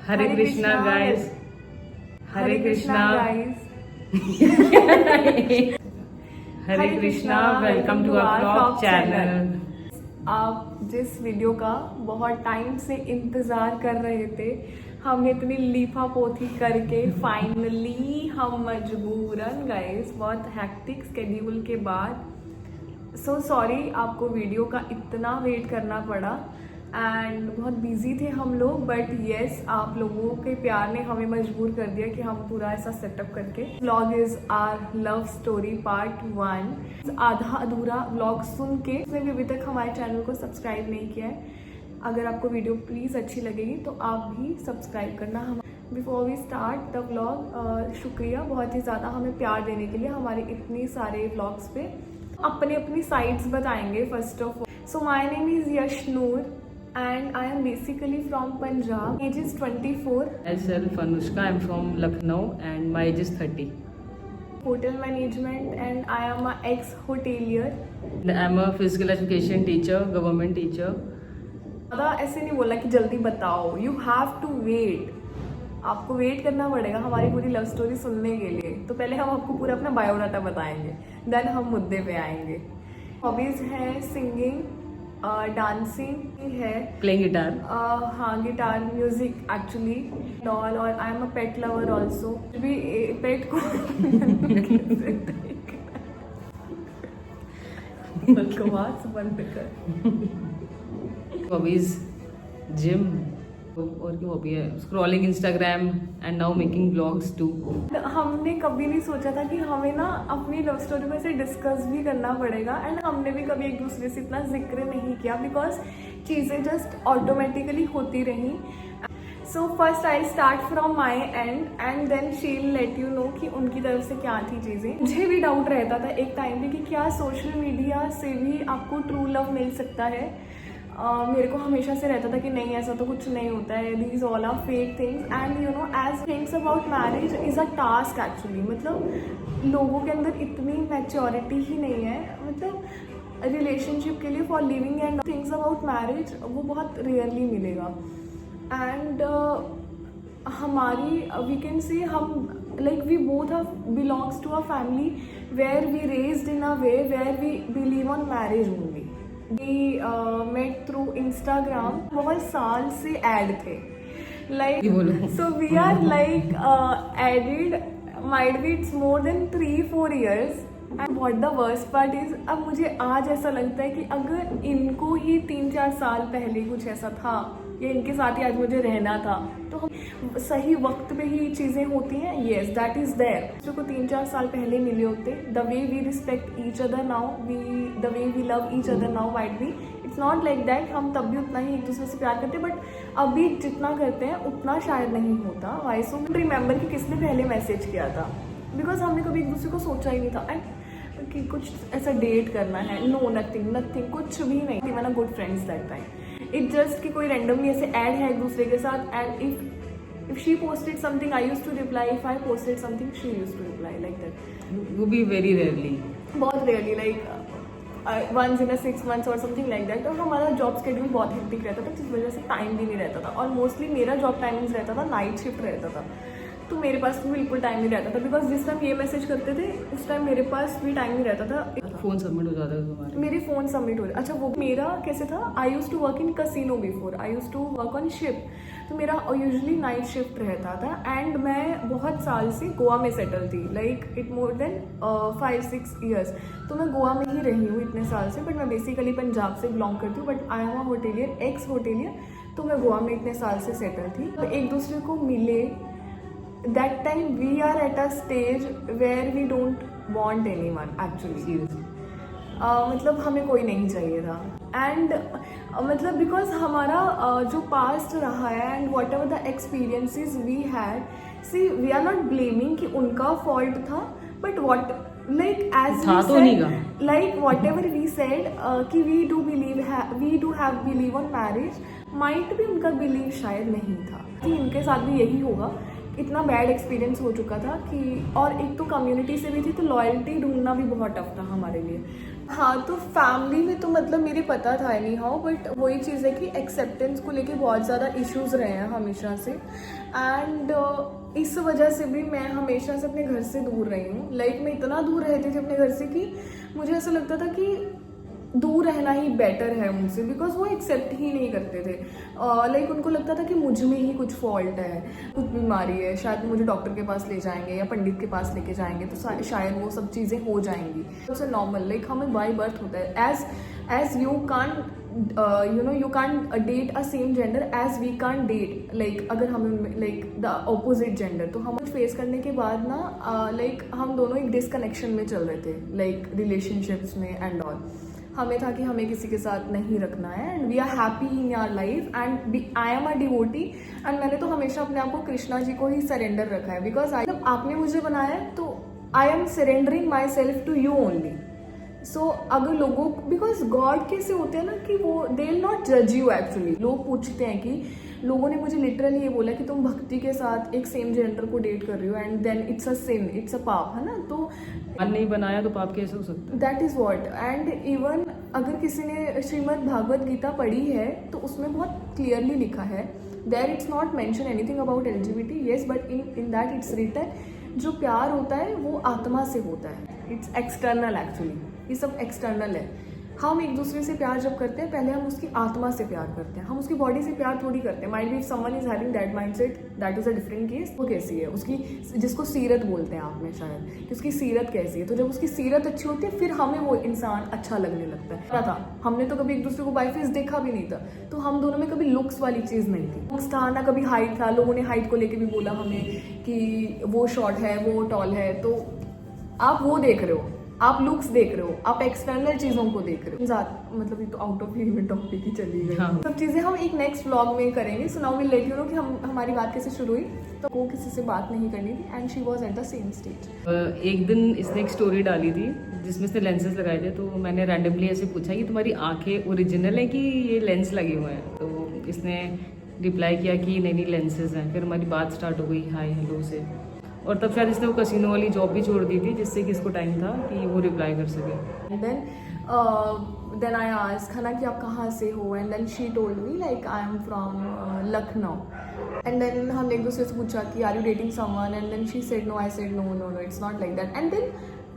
Hare Krishna guys, Hare Krishna guys, Hare Krishna, welcome to our vlog channel. आप जिस video का बहुत टाइम से इंतजार कर रहे थे, हमने इतनी लीफा पोथी करके फाइनली हम मजबूरन गाइस, बहुत हैक्टिक स्केड्यूल के बाद सो सॉरी आपको वीडियो का इतना वेट करना पड़ा एंड बहुत बिजी थे हम लोग, बट येस आप लोगों के प्यार ने हमें मजबूर कर दिया कि हम पूरा ऐसा सेटअप करके vlog is our love story part 1 आधा अधूरा व्लॉग सुन के उसने भी अभी तक हमारे चैनल को सब्सक्राइब नहीं किया है। अगर आपको वीडियो प्लीज़ अच्छी लगेगी तो आप भी सब्सक्राइब करना। हम before we start the vlog, शुक्रिया बहुत ही ज़्यादा हमें प्यार देने के लिए हमारे इतने सारे व्लॉग्स पे। अपनी साइट्स बताएंगे। First of all, so my name is Yashnoor and I am basically from Punjab. Age is 24. Myself Anushka, I am from Lucknow and my age is 30. Hotel management and I am a ex-hotelier. I am a physical education teacher, government teacher. ज़्यादा ऐसे नहीं बोला कि जल्दी बताओ, you have to wait. आपको wait करना पड़ेगा हमारी पूरी लव स्टोरी सुनने के लिए। तो पहले हम आपको पूरा अपना बायोडाटा बताएंगे, देन हम मुद्दे पे आएंगे। हॉबीज है सिंगिंग, डांसिंग है, प्लेइंग गिटार, हाँ गिटार, म्यूजिक एक्चुअली ऑल, और आई am a pet lover also. भी पेट को बकवास बंद कर। हॉबीज जिम, और क्या हॉबी है, scrolling Instagram and now making blogs too. हमने कभी नहीं सोचा था कि हमें ना अपनी लव स्टोरी में से डिस्कस भी करना पड़ेगा, एंड हमने भी कभी एक दूसरे से इतना जिक्र नहीं किया बिकॉज चीज़ें जस्ट ऑटोमेटिकली होती रहीं। So first I start from my and then she will let you know कि उनकी तरफ से क्या थी चीज़ें। मुझे भी डाउट रहता था एक टाइम पे कि क्या सोशल मीडिया से भी आपको ट्रू लव मिल सकता है। मेरे को हमेशा से रहता था कि नहीं, ऐसा तो कुछ नहीं होता है, these all are fake things, and you know as things about marriage is a task actually. मतलब लोगों के अंदर इतनी मैच्योरिटी ही नहीं है, मतलब रिलेशनशिप के लिए for living and things about marriage वो बहुत रेयरली मिलेगा। एंड हमारी वी कैन से हम like we both belongs to a family where we raised in a way where we believe on marriage only. We met through Instagram. बहुत साल से add थे, like so we are like added, might be it's more than 3-4 years. And what the worst part is, अब मुझे आज ऐसा लगता है कि अगर इनको ही 3-4 साल पहले कुछ ऐसा था या इनके साथ ही आज मुझे रहना था तो हम सही वक्त पे ही चीज़ें होती हैं। Yes that is there. जो को 3-4 साल पहले मिले होते, the way we respect each other now, the way we love each other now might be it's not like that. हम तब भी उतना ही एक दूसरे से प्यार करते, बट अभी जितना करते हैं उतना शायद नहीं होता। वाई सो रिमेंबर कि किसने पहले मैसेज किया था, बिकॉज हमने कभी एक दूसरे को सोचा ही नहीं था एंड कि कुछ ऐसा डेट करना है। नो नथिंग कुछ भी नहीं। Even a good friends that time, it just कि कोई रैंडमली ऐसे ऐड है एक दूसरे के साथ, and if she posted something I used to reply, if I posted something she used to reply, like that. वो भी वेरी रेयरली, बहुत rarely, like once in a 6 months और समथिंग लाइक दैट। और हमारा जॉब स्केड्यूल बहुत hectic रहता था, जिस वजह से टाइम भी नहीं रहता था, और मोस्टली मेरा जॉब टाइमिंग्स रहता था, नाइट शिफ्ट रहता था, तो मेरे पास भी बिल्कुल टाइम नहीं रहता था। बिकॉज जिस टाइम ये मैसेज करते थे उस टाइम मेरे पास भी टाइम नहीं रहता था। फोन सबमिट हो जाता था तुम्हारे? मेरे फ़ोन सबमिट हो रहे। अच्छा, वो मेरा कैसे था, I use to work in casino before, I use to work on ship, तो मेरा यूजुअली नाइट शिफ्ट रहता था। एंड मैं बहुत साल से गोवा में सेटल थी, like it more than 5-6 years। तो मैं गोवा में ही रही हूँ इतने साल से, बट मैं बेसिकली पंजाब से बिलोंग करती हूँ, but I am a hotelier, x hotelier. तो मैं गोवा में इतने साल से सेटल थी, तो एक दूसरे को मिले। That time we are at a stage where we don't want anyone actually. मतलब हमें कोई नहीं चाहिए था, एंड मतलब बिकॉज हमारा जो पास्ट रहा है and whatever the experiences we had, see we are not blaming कि उनका फॉल्ट था, but what like age like whatever we said कि we do have believe on marriage, might भी उनका बिलीव शायद नहीं था कि इनके साथ भी यही होगा। इतना बैड एक्सपीरियंस हो चुका था कि, और एक तो कम्युनिटी से भी थी, तो लॉयल्टी ढूंढना भी बहुत टफ था हमारे लिए। हाँ, तो फैमिली में तो मतलब मेरे पता था एनी हाउ, बट वही चीज़ है कि एक्सेप्टेंस को लेके बहुत ज़्यादा इश्यूज रहे हैं हमेशा से। एंड इस वजह से भी मैं हमेशा से अपने घर से दूर रही हूँ। लाइक मैं इतना दूर रहती थी अपने घर से कि मुझे ऐसा लगता था कि दूर रहना ही बेटर है उनसे, बिकॉज वो एक्सेप्ट ही नहीं करते थे। लाइक उनको लगता था कि मुझ में ही कुछ फॉल्ट है, कुछ बीमारी है, शायद मुझे डॉक्टर के पास ले जाएंगे या पंडित के पास लेके जाएंगे तो शायद वो सब चीज़ें हो जाएंगी। इट्स नॉर्मल, लाइक हमें बाय बर्थ होता है। As you can you can't date a same gender as we can't date, like अगर हम like the opposite gender, तो हम फेस करने के बाद ना like हम दोनों एक डिसकनेक्शन में चल रहे थे, like relationships में एंड ऑल। हमें था कि हमें किसी के साथ नहीं रखना है and we are happy in your life and I am a devotee. And मैंने तो हमेशा अपने आप को कृष्णा जी को ही सरेंडर रखा है, बिकॉज आपने मुझे बनाया है तो I am surrendering myself to you only. So अगर लोगों, बिकॉज गॉड कैसे होते हैं ना कि वो दे विल नॉट जज यू एक्चुअली। लोग पूछते हैं कि लोगों ने मुझे लिटरली ये बोला कि तुम भक्ति के साथ एक सेम जेंडर को डेट कर रही हो and then it's a sin, it's a पाप, है ना। तो मन नहीं बनाया तो पाप कैसे हो सकता है? That is what. And even अगर किसी ने श्रीमद् भागवत गीता पढ़ी है तो उसमें बहुत क्लियरली लिखा है, there it's not mention anything about LGBT, yes, but in that it's written जो प्यार होता है वो आत्मा से होता है, इट्स एक्सटर्नल एक्चुअली। ये सब एक्सटर्नल है। हम एक दूसरे से प्यार जब करते हैं पहले हम उसकी आत्मा से प्यार करते हैं, हम उसकी बॉडी से प्यार थोड़ी करते हैं। Mind be if someone is having that mindset, that is a different case. वो कैसी है उसकी, जिसको सीरत बोलते हैं आप में शायद, कि उसकी सीरत कैसी है। तो जब उसकी सीरत अच्छी होती है फिर हमें वो इंसान अच्छा लगने लगता है। क्या था, हमने तो कभी एक दूसरे को बाय फेस देखा भी नहीं था, तो हम दोनों में कभी लुक्स वाली चीज़ नहीं थी। लुक्स था ना कभी हाइट था, लोगों ने हाइट को लेके भी बोला हमें कि वो शॉर्ट है वो टॉल है। तो आप वो देख रहे हो, आप लुक्स देख रहे हो, आप एक्सटर्नल चीज़ों को देख रहे हो। मतलब ये तो आउट ऑफ इवेंट टॉपिक ही चली गई। हाँ। सब चीज़ें हम एक नेक्स्ट व्लॉग में करेंगे। So now will let you know कि हमारी बात कैसे शुरू हुई। तो वो किसी से बात नहीं करनी थी and she was at the same stage. एक दिन इसने एक स्टोरी डाली थी जिसमें इसने लेंसेज लगाए थे, तो मैंने रैंडमली ऐसे पूछा कि तुम्हारी आंखें ओरिजिनल है कि ये लेंस लगे हुए हैं। तो इसने रिप्लाई किया कि नहीं लेंसेज हैं। फिर हमारी बात स्टार्ट हो गई हाय हेलो से, और तब शायद इसने वो कसिनो वाली जॉब भी छोड़ दी थी जिससे कि इसको टाइम था कि वो रिप्लाई कर सके। एंड देन आई आस्क्ड हना कि आप कहाँ से हो, and then she told me like I am from Lucknow. And then हमने एक दूसरे से पूछा कि are you dating someone, and then she said no, I said no no no it's not like that. And then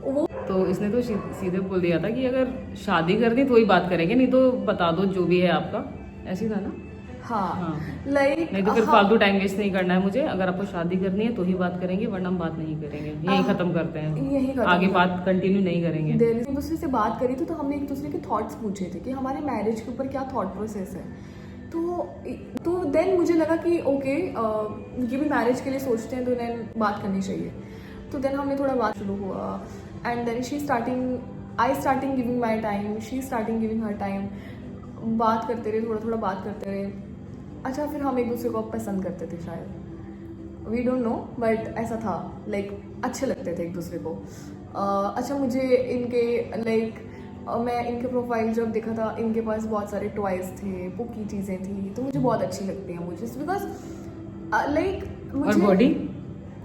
वो तो इसने तो सीधे बोल दिया था कि अगर शादी करनी तो ही बात करेंगे, नहीं तो बता दो जो भी है आपका, ऐसी था ना। हाँ, लाइक नहीं तो फिर फालतू टाइम वेस्ट नहीं करना है मुझे। अगर आपको शादी करनी है तो ही बात करेंगे, वरना हम बात नहीं करेंगे, यही खत्म करते हैं, यही खत्म आगे बात कंटिन्यू नहीं करेंगे। एक दूसरे से बात करी तो हमने एक दूसरे के थॉट्स पूछे थे कि हमारे मैरिज के ऊपर क्या थॉट प्रोसेस है। तो देन मुझे लगा कि ओके ये भी मैरिज के लिए सोचते हैं तो देन बात करनी चाहिए। तो देन हमने थोड़ा बात शुरू हुआ and then I starting giving my time, she starting giving her time. बात करते रहे, थोड़ा बात करते रहे। अच्छा, फिर हम एक दूसरे को पसंद करते थे शायद, वी डोंट नो, बट ऐसा था। लाइक अच्छे लगते थे एक दूसरे को। अच्छा, मुझे इनके मैं इनके प्रोफाइल जब देखा था, इनके पास बहुत सारे टॉयज़ थे, पुकी चीज़ें थी, तो मुझे बहुत अच्छी लगती हैं मुझे, बिकॉज और बॉडी,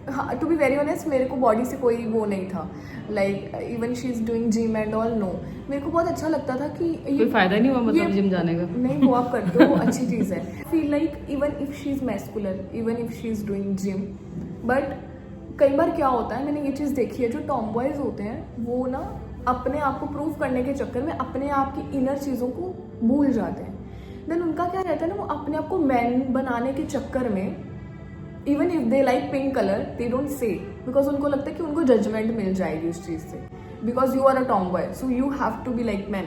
हाँ, टू बी वेरी ऑनेस्ट मेरे को बॉडी से कोई वो नहीं था। Like even she is doing gym and all, no, मेरे को बहुत अच्छा लगता था कि कोई फायदा नहीं हुआ मतलब जिम जाने का। नहीं, वो आप करते हो, वो अच्छी चीज़ है। Feel like even if she is muscular, even if she is doing gym, but कई बार क्या होता है, मैंने ये चीज़ देखी है, जो टॉम बॉयज होते हैं वो ना अपने आप को प्रूव करने के चक्कर में अपने आप की इनर चीज़ों को भूल जाते हैं। देन उनका क्या रहता है ना, वो अपने आप को मैन बनाने के चक्कर में, even if they like pink colour they don't say, because उनको लगता है कि उनको जजमेंट मिल जाएगी उस चीज़ से, because you are a tomboy so you have to be like man.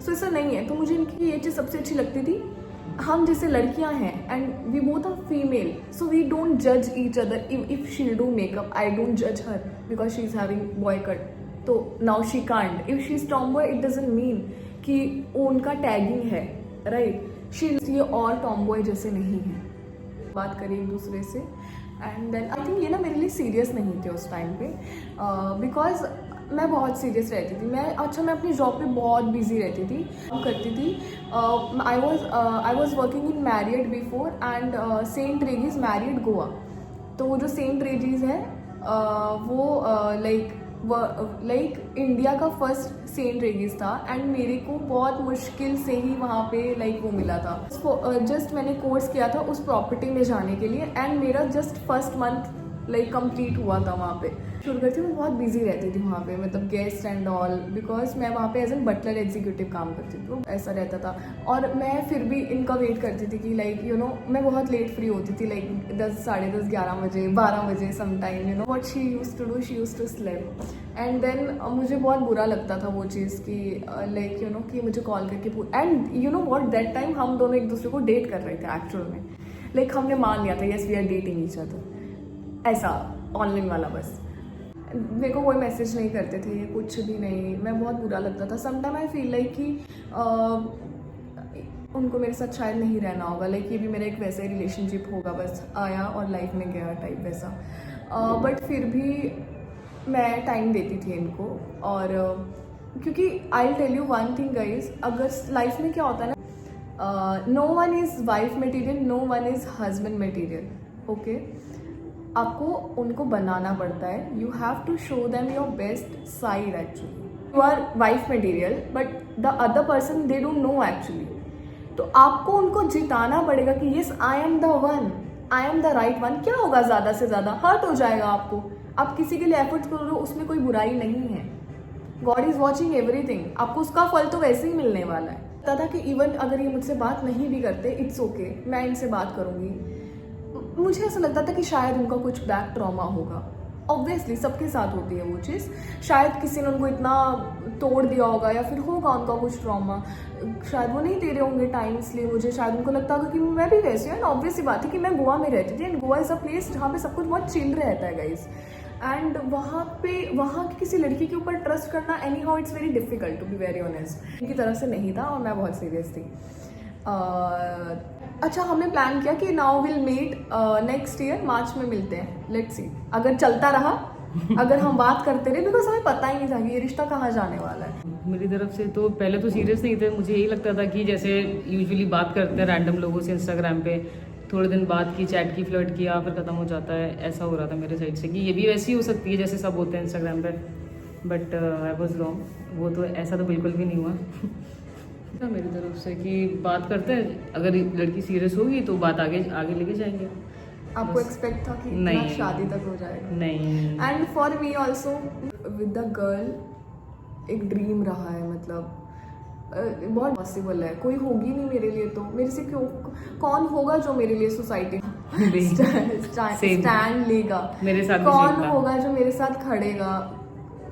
So ऐसा नहीं है। तो मुझे इनकी ये चीज़ सबसे अच्छी लगती थी, हम जैसे लड़कियां हैं and we both are female, so we don't जज each other. If she do makeup I don't जज her because she is having boy cut, तो now she can't. If she is Tom boy it doesn't mean कि वो उनका tagging है, right. She ये और Tom boy जैसे नहीं है। बात करी एक दूसरे से एंड देन आई थिंक ये ना मेरे लिए सीरियस नहीं थे उस टाइम पे, बिकॉज मैं बहुत सीरियस रहती थी। मैं अपनी जॉब पे बहुत बिजी रहती थी, करती थी। I was working in Marriott before and Saint Regis Marriott Goa. तो वो जो सेंट रेजीज है वो लाइक लाइक इंडिया का फर्स्ट सेंट रेगिस था एंड मेरे को बहुत मुश्किल से ही वहाँ पे लाइक वो मिला था। जस्ट मैंने कोर्स किया था उस प्रॉपर्टी में जाने के लिए एंड मेरा just first month like complete हुआ था वहाँ पे। शुरू करती मैं बहुत बिजी रहती थी वहाँ पे, मतलब गेस्ट एंड ऑल, बिकॉज मैं वहाँ पे एज एन बटलर एग्जीक्यूटिव काम करती थी, तो ऐसा रहता था। और मैं फिर भी इनका वेट करती थी कि लाइक यू नो मैं बहुत लेट फ्री होती थी, लाइक 10, साढ़े 10, 11 बजे, 12 बजे sometime, you know what she used to do, she used to sleep. And then मुझे बहुत बुरा लगता था वो चीज़ कि लाइक यू नो कि मुझे कॉल करके and you know what that time हम दोनों एक दूसरे को डेट कर रहे थे एक्चुअल में। लाइक हमने मान लिया था yes we are dating each other, ऐसा ऑनलाइन वाला। बस मेरे को कोई मैसेज नहीं करते थे, कुछ भी नहीं, मैं बहुत बुरा लगता था। समटाइम आई फील लाइक कि उनको मेरे साथ शायद नहीं रहना होगा, लाइक ये भी मेरा एक वैसा ही रिलेशनशिप होगा, बस आया और लाइफ में गया टाइप वैसा। बट फिर भी मैं टाइम देती थी इनको। और क्योंकि I will tell you one thing guys, अगर लाइफ में क्या होता है ना, no one is wife material, no one is husband material, okay. आपको उनको बनाना पड़ता है, you have to show them your best side. Actually you are wife material but the other person they don't know actually, तो आपको उनको जिताना पड़ेगा कि yes I am the one, I am the right one. क्या होगा, ज़्यादा से ज़्यादा हर्ट हो जाएगा आपको, आप किसी के लिए एफर्ट्स कर रहे हो, उसमें कोई बुराई नहीं है। गॉड इज वॉचिंग एवरीथिंग, आपको उसका फल तो वैसे ही मिलने वाला है। पता था कि इवन अगर ये मुझसे बात नहीं भी करते, इट्स ओके, मैं इनसे बात करूँगी। मुझे ऐसा लगता था कि शायद उनका कुछ बैक ट्रॉमा होगा, ऑब्वियसली सबके साथ होती है वो चीज़, शायद किसी ने उनको इतना तोड़ दिया होगा या फिर होगा उनका कुछ ट्रॉमा, शायद वो नहीं दे रहे होंगे टाइम, इसलिए मुझे शायद उनको लगता होगा कि मैं भी वैसी हूँ। ऑब्वियस सी बात है कि मैं गोवा में रहती थी and Goa is a place जहाँ पे सब कुछ बहुत चिल रहता है गाइज, एंड वहाँ की किसी लड़की के ऊपर ट्रस्ट करना anyhow it's very difficult to be very honest. इनकी तरफ से नहीं था और मैं बहुत सीरियस थी। अच्छा, हमने प्लान किया कि now will meet next year March में मिलते हैं, लेट्स सी अगर चलता रहा, अगर हम बात करते रहे, बिकॉज हमें पता ही नहीं था कि ये रिश्ता कहाँ जाने वाला है। मेरी तरफ से तो पहले तो सीरियस नहीं थे, मुझे यही लगता था कि जैसे यूजुअली बात करते हैं रैंडम लोगों से इंस्टाग्राम पे, थोड़े दिन बाद की चैट की, फ्लर्ट किया, फिर ख़त्म हो जाता है, ऐसा हो रहा था मेरे साइड से कि ये भी वैसी हो सकती है जैसे सब होते हैं इंस्टाग्राम पे। बट आई वॉज रॉन्ग, वो तो ऐसा तो बिल्कुल भी नहीं हुआ मेरी तरफ से कि बात करते हैं, अगर लड़की सीरियस होगी तो बात आगे लेके जाएंगे। आपको एक्सपेक्ट था कि इतना शादी तक हो जाएगा? नहीं। And for me also with the girl एक ड्रीम रहा है, मतलब बहुत पॉसिबल है, कोई होगी नहीं मेरे लिए, तो मेरे से क्यों, कौन होगा जो मेरे लिए सोसाइटी स्टैंड लेगा, मेरे साथ कौन होगा जो मेरे साथ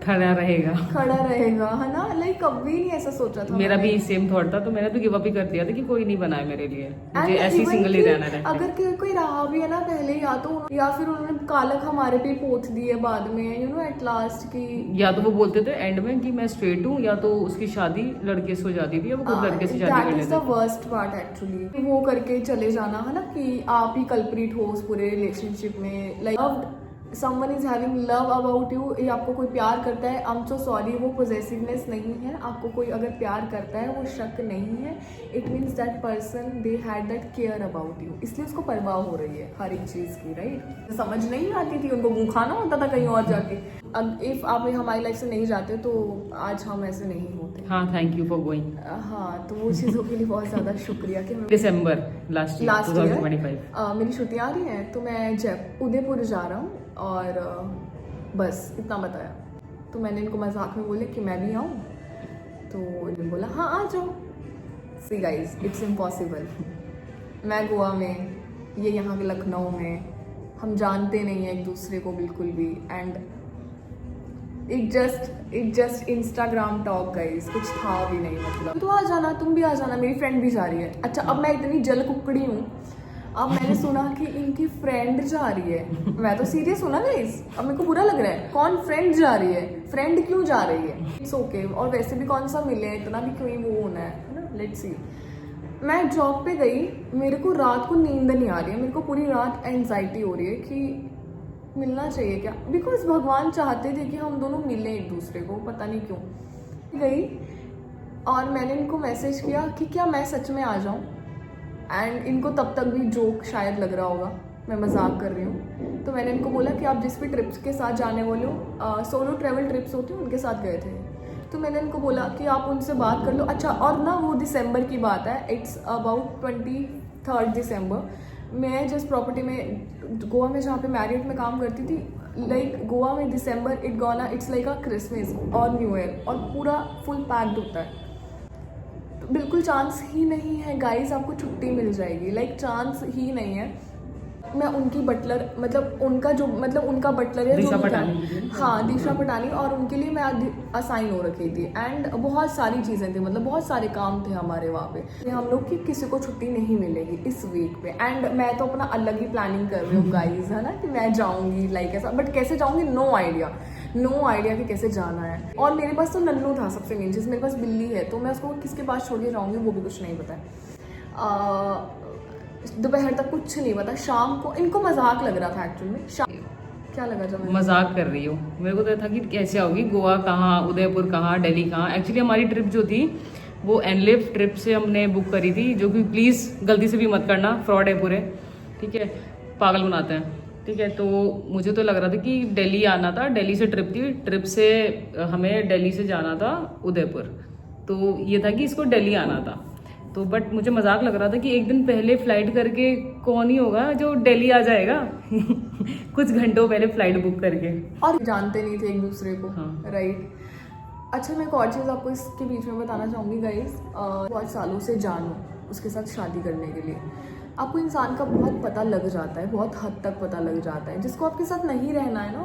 खड़ा रहेगा, है ना। लाइक कभी नहीं ऐसा सोचा था। मेरा भी सेम थॉट था, तो मैंने तो गिव अप ही कर दिया था कि कोई नहीं बना है मेरे लिए, मुझे ऐसी सिंगल ही रहना है। अगर कोई रहा भी है ना पहले, या फिर उन्होंने कालक हमारे पे पोत दी है बाद में, यू नो एट लास्ट की, या तो वो बोलते थे एंड में कि मैं स्ट्रेट हूँ, या तो उसकी शादी लड़के से हो जाती थी, वो खुद लड़के से शादी कर लेते थे। That is the worst part actually, वो करके चले जाना, है ना, कि आप ही कल्प्रिट हो उस पूरे रिलेशनशिप में। Like someone is having love about you, ये आपको कोई प्यार करता है, I'm so sorry, वो possessiveness नहीं है। आपको कोई अगर प्यार करता है, वो शक नहीं है, it means that person they had that care about you, इसलिए उसको परवाह हो रही है हर एक चीज़ की, राइट। समझ नहीं आती थी उनको, मुँह खाना होता था कहीं और जाके। अब इफ़ आप हमारी लाइफ से नहीं जाते तो आज हम ऐसे नहीं होते। हाँ, थैंक यू फॉर गोइंग। हाँ, तो वो चीज़ों के लिए बहुत ज़्यादा शुक्रिया कि दिसंबर लास्ट ईयर 2025 मेरी छुट्टियाँ आ रही हैं, तो मैं उदयपुर जा रहा हूँ और बस इतना बताया। तो मैंने इनको मजाक में बोले कि मैं भी आऊँ, तो इन्होंने बोला हाँ आ जाओ। See guys, it's impossible. मैं गोवा में, ये यहाँ के लखनऊ में, हम जानते नहीं हैं एक दूसरे को बिल्कुल भी, and it just Instagram talk guys, कुछ था भी नहीं। मतलब तो आ जाना, तुम भी आ जाना, मेरी फ्रेंड भी जा रही है। अच्छा, अब मैं इतनी जल कुकड़ी हूँ, अब मैंने सुना कि इनकी फ्रेंड जा रही है, मैं तो सीरियस हूँ ना गाइस, अब मेरे को बुरा लग रहा है, कौन फ्रेंड जा रही है, फ्रेंड क्यों जा रही है, इट्स ओके। और वैसे भी कौन सा मिले, इतना भी क्यों ही वो होना है ना, लेट्स सी। मैं जॉब पे गई, मेरे को रात को नींद नहीं आ रही है, मेरे को पूरी रात एंजाइटी हो रही है कि मिलना चाहिए क्या, बिकॉज भगवान चाहते थे कि हम दोनों मिलें एक दूसरे को, पता नहीं क्यों। गई और मैंने इनको मैसेज किया कि क्या मैं सच में आ जाऊँ, एंड इनको तब तक भी जोक शायद लग रहा होगा, मैं मजाक कर रही हूँ। तो मैंने इनको बोला कि आप जिस भी ट्रिप्स के साथ जाने वाले हो, सोलो ट्रैवल ट्रिप्स होती हैं उनके साथ गए थे। तो मैंने इनको बोला कि आप उनसे बात कर लो। अच्छा, और ना वो दिसंबर की बात है, इट्स अबाउट 23 दिसंबर। मैं जिस प्रॉपर्टी में गोवा में जहाँ पे मैरियट में काम करती थी, लाइक गोवा में दिसंबर इट्स लाइक अ क्रिसमस और न्यू ईयर, और पूरा फुल पैक्ड होता है। तो बिल्कुल चांस ही नहीं है गाइस आपको छुट्टी मिल जाएगी, लाइक चांस ही नहीं है। मैं उनकी बटलर, मतलब उनका बटलर है दिशा जो पटानी। हाँ, दिशा पटानी, और उनके लिए मैं असाइन हो रखी थी। एंड बहुत सारी चीज़ें थी, मतलब बहुत सारे काम थे हमारे वहाँ पे। हम लोग की किसी को छुट्टी नहीं मिलेगी इस वीक पे। एंड मैं तो अपना अलग ही प्लानिंग कर रही हूँ गाइज, है ना, कि मैं जाऊँगी लाइक ऐसा, बट कैसे जाऊँगी नो आइडिया कि कैसे जाना है। और मेरे पास तो नन्नू था सबसे मेन चीज़, मेरे पास बिल्ली है, तो मैं उसको किसके पास छोड़ के जाऊँगी वो भी कुछ नहीं पता है। दोपहर तक कुछ नहीं पता। शाम को इनको मजाक लग रहा था एक्चुअली में। शाम क्या लगा जब मैंने मजाक कर रही हो, मेरे को तो था कि कैसे आओगी, गोवा कहाँ, उदयपुर कहाँ, दिल्ली कहाँ। एक्चुअली हमारी ट्रिप जो थी वो एनलिव ट्रिप से हमने बुक करी थी, जो कि प्लीज़ गलती से भी मत करना, फ्रॉड है पूरे, ठीक है, पागल बनाते हैं, ठीक है। तो मुझे तो लग रहा था कि दिल्ली आना था, दिल्ली से ट्रिप थी, ट्रिप से हमें दिल्ली से जाना था उदयपुर, तो ये था कि इसको दिल्ली आना था। तो बट मुझे मजाक लग रहा था कि एक दिन पहले फ्लाइट करके कौन ही होगा जो दिल्ली आ जाएगा कुछ घंटों पहले फ्लाइट बुक करके, और जानते नहीं थे एक दूसरे को। हाँ। राइट। अच्छा, मैं एक और चीज़ आपको इसके बीच में बताना चाहूँगी गाइस। बहुत सालों से जानो उसके साथ शादी करने के लिए आपको इंसान का बहुत पता लग जाता है, बहुत हद तक पता लग जाता है। जिसको आपके साथ नहीं रहना है ना,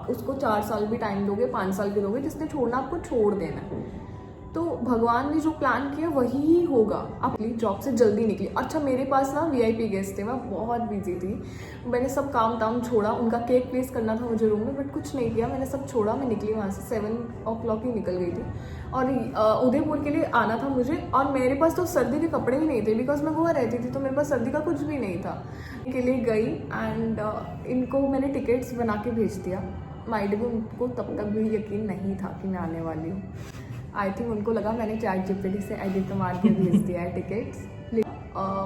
उसको 4 साल भी टाइम दोगे, 5 साल भी दोगे, जिसने छोड़ना आपको छोड़ देना है। तो भगवान ने जो प्लान किया वही ही होगा। अपनी जॉब से जल्दी निकली। अच्छा, मेरे पास ना VIP गेस्ट थे, मैं बहुत बिजी थी, मैंने सब काम ताम छोड़ा। उनका केक प्लेस करना था मुझे रूम में, बट कुछ नहीं किया, मैंने सब छोड़ा। मैं निकली वहाँ से 7 o'clock ही निकल गई थी, और उदयपुर के लिए आना था मुझे। और मेरे पास तो सर्दी के कपड़े ही नहीं थे, बिकॉज मैं गोवा रहती थी, तो मेरे पास सर्दी का कुछ भी नहीं था। के लिए गई एंड इनको मैंने टिकट्स बना के भेज दिया। माइंड में उनको तब तक भी यकीन नहीं था कि मैं आने वाली हूँ। आई थिंक उनको लगा मैंने ChatGPT से एडिट मार के भेज दिया है टिकट्स।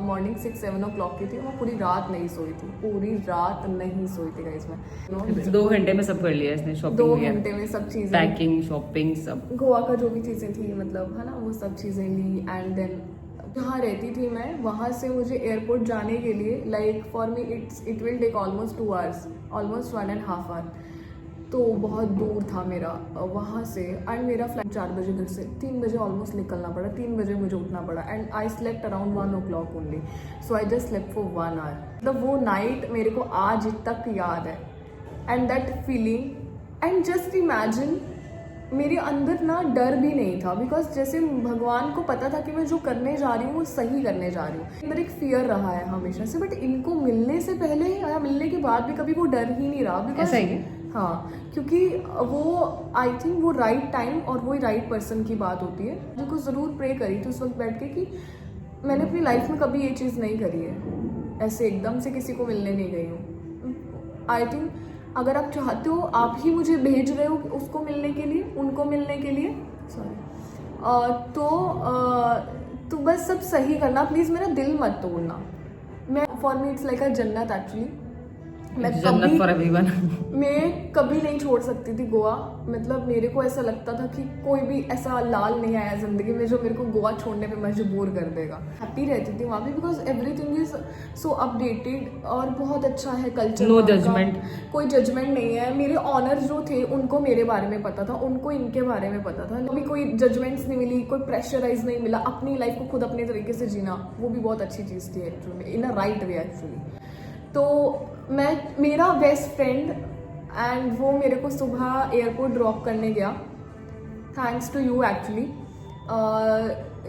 मॉर्निंग 6-7 o'clock की थी, मैं पूरी रात नहीं सोई थी, गाइस। मैं 2 घंटे में सब कर लिया इसने, शॉपिंग 2 घंटे में सब चीज़ें, पैकिंग, शॉपिंग, सब गोवा का जो भी चीज़ें थी, मतलब है ना, वो सब चीज़ें ली। एंड देन जहाँ रहती थी मैं, वहाँ से मुझे एयरपोर्ट जाने के लिए, like for me it will take almost 2 hours, almost 1.5 hour। तो बहुत दूर था मेरा वहाँ से। एंड मेरा फ्लाइट 4 बजे घर से, 3 बजे ऑलमोस्ट निकलना पड़ा, 3 बजे मुझे उठना पड़ा। And I slept around 1 o'clock only, so I just slept for 1 hour। मतलब वो नाइट मेरे को आज तक याद है। And that feeling, and just imagine, मेरे अंदर ना डर भी नहीं था, बिकॉज जैसे भगवान को पता था कि मैं जो करने जा रही हूँ वो सही करने जा रही हूँ। अंदर एक फियर रहा है हमेशा से, बट इनको मिलने से पहले या मिलने के बाद भी कभी वो डर ही नहीं रहा। बिकॉज ऐसा ही है? हाँ, क्योंकि वो आई थिंक वो राइट टाइम और वही राइट पर्सन की बात होती है। जिनको ज़रूर प्रे करी थी उस वक्त बैठ के कि मैंने अपनी लाइफ में कभी ये चीज़ नहीं करी है, ऐसे एकदम से किसी को मिलने नहीं गई हूँ। आई थिंक अगर आप चाहते हो, आप ही मुझे भेज रहे हो उसको मिलने के लिए, उनको मिलने के लिए, सॉरी, तो बस सब सही करना, प्लीज़ मेरा दिल मत तोड़ना। मैं फॉर मी इट्स लाइक अ जन्नत एक्चुअली। जन्नत फॉर एवरीवन। मैं कभी नहीं छोड़ सकती थी गोवा। मतलब मेरे को ऐसा लगता था कि कोई भी ऐसा लाल नहीं आया ज़िंदगी में जो मेरे को गोवा छोड़ने पे मजबूर कर देगा। हैप्पी रहती थी वहाँ पे, because everything is so updated और बहुत अच्छा है कल्चर। नो जजमेंट, कोई जजमेंट नहीं है। मेरे ऑनर जो थे उनको मेरे बारे में पता था, उनको इनके बारे में पता था। कभी कोई जजमेंट्स नहीं मिली, कोई प्रेशराइज नहीं मिला। अपनी लाइफ को खुद अपने तरीके से जीना, वो भी बहुत अच्छी चीज़ थी actually, in a right way actually. तो मेरा बेस्ट फ्रेंड एंड वो मेरे को सुबह एयरपोर्ट ड्रॉप करने गया, thanks to you actually.